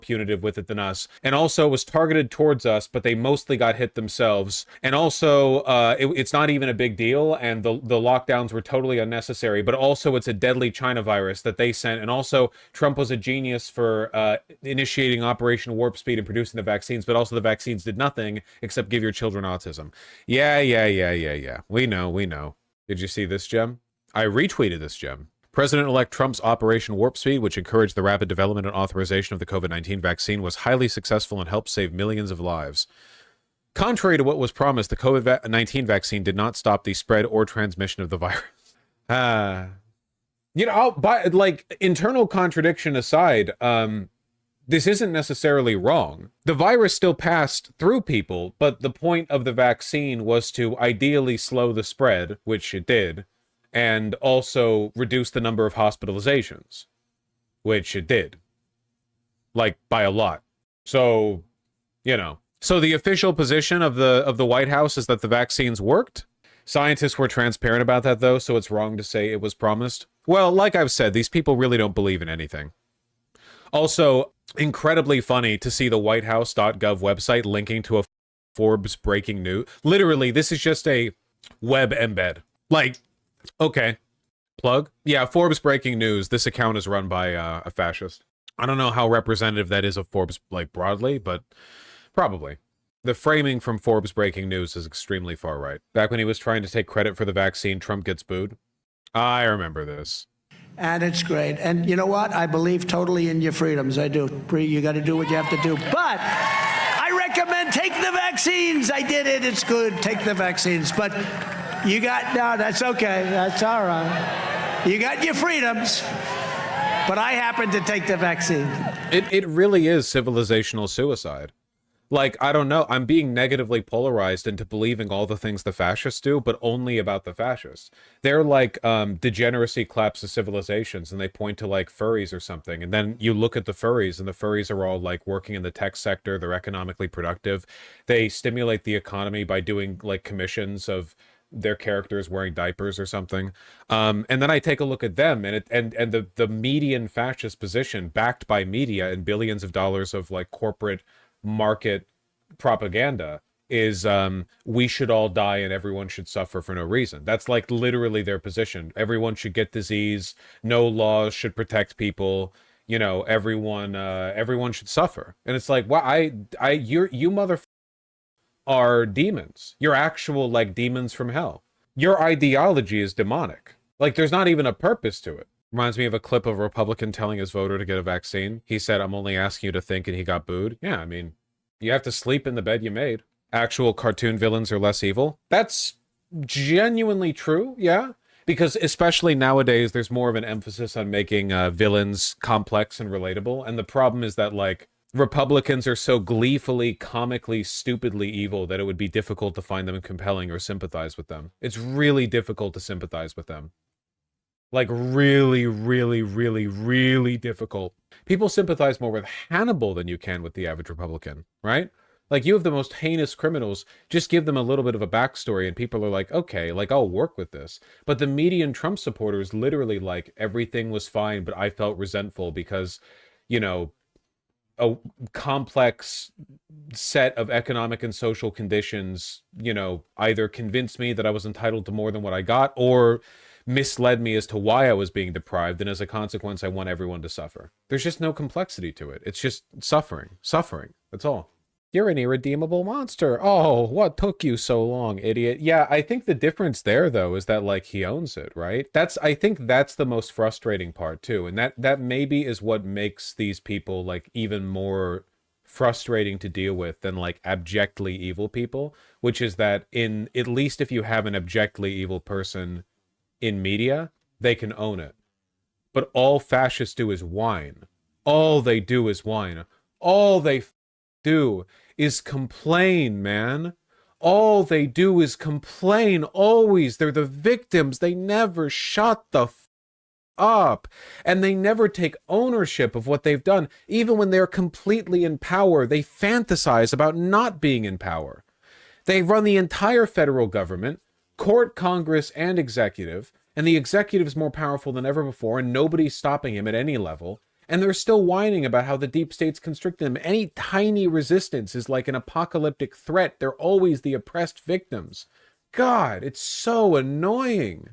punitive with it than us, and also was targeted towards us, but they mostly got hit themselves. And also, it's not even a big deal, and the lockdowns were totally unnecessary. But also, it's a deadly China virus that they sent, and also Trump was a genius for initiating Operation Warp Speed and producing the vaccines. But also, the vaccines did nothing except give your children autism. Yeah. We know. Did you see this gem? I retweeted this gem. President-elect Trump's Operation Warp Speed, which encouraged the rapid development and authorization of the COVID-19 vaccine, was highly successful and helped save millions of lives. Contrary to what was promised, the COVID-19 vaccine did not stop the spread or transmission of the virus. Internal contradiction aside, this isn't necessarily wrong. The virus still passed through people, but the point of the vaccine was to ideally slow the spread, which it did, and also reduce the number of hospitalizations, which it did. Like, by a lot. So, So the official position of the White House is that the vaccines worked. Scientists were transparent about that, though, so it's wrong to say it was promised. Well, like I've said, these people really don't believe in anything. Also, incredibly funny to see the whitehouse.gov website linking to a Forbes breaking news. Literally, this is just a web embed. Like, okay. Plug? Yeah, Forbes breaking news. This account is run by a fascist. I don't know how representative that is of Forbes, like, broadly, but probably. The framing from Forbes breaking news is extremely far right. Back when he was trying to take credit for the vaccine, Trump gets booed. I remember this. And it's great. And you know what? I believe totally in your freedoms. I do. You got to do what you have to do. But I recommend take the vaccines. I did it. It's good. Take the vaccines. But no, that's okay. That's all right. You got your freedoms. But I happen to take the vaccine. It really is civilizational suicide. Like, I don't know, I'm being negatively polarized into believing all the things the fascists do, but only about the fascists. They're like degeneracy collapse of civilizations, and they point to like furries or something. And then you look at the furries, and the furries are all like working in the tech sector. They're economically productive. They stimulate the economy by doing like commissions of their characters wearing diapers or something. And then I take a look at them, and the median fascist position backed by media and billions of dollars of like corporate market propaganda is we should all die and everyone should suffer for no reason. That's like literally their position. Everyone should get disease. No laws should protect people. Everyone should suffer. And it's like, well, you motherfuckers are demons. You're actual like demons from hell. Your ideology is demonic. Like, there's not even a purpose to it. Reminds me of a clip of a Republican telling his voter to get a vaccine. He said, "I'm only asking you to think," and he got booed. Yeah, I mean, you have to sleep in the bed you made. Actual cartoon villains are less evil. That's genuinely true, yeah. Because especially nowadays, there's more of an emphasis on making villains complex and relatable. And the problem is that, like, Republicans are so gleefully, comically, stupidly evil that it would be difficult to find them compelling or sympathize with them. It's really difficult to sympathize with them. Like, really, really, really, really difficult. People sympathize more with Hannibal than you can with the average Republican, right? Like, you have the most heinous criminals, just give them a little bit of a backstory and people are like, okay, like, I'll work with this. But the median Trump supporter is literally like, everything was fine, but I felt resentful because, a complex set of economic and social conditions, either convinced me that I was entitled to more than what I got, or misled me as to why I was being deprived, and as a consequence, I want everyone to suffer. There's just no complexity to it. It's just suffering. That's all. You're an irredeemable monster. Oh, what took you so long, idiot? Yeah, I think the difference there, though, is that, like, he owns it, right? I think that's the most frustrating part, too. And that maybe is what makes these people, like, even more frustrating to deal with than, like, abjectly evil people, which is that at least if you have an abjectly evil person in media, they can own it. But all fascists do is whine. All they do is whine. All they do is complain, man. All they do is complain, always. They're the victims. They never shut the up. And they never take ownership of what they've done. Even when they're completely in power, they fantasize about not being in power. They run the entire federal government, court, Congress, and executive, and the executive's more powerful than ever before, and nobody's stopping him at any level. And they're still whining about how the deep state's constricting them. Any tiny resistance is like an apocalyptic threat. They're always the oppressed victims. God, it's so annoying.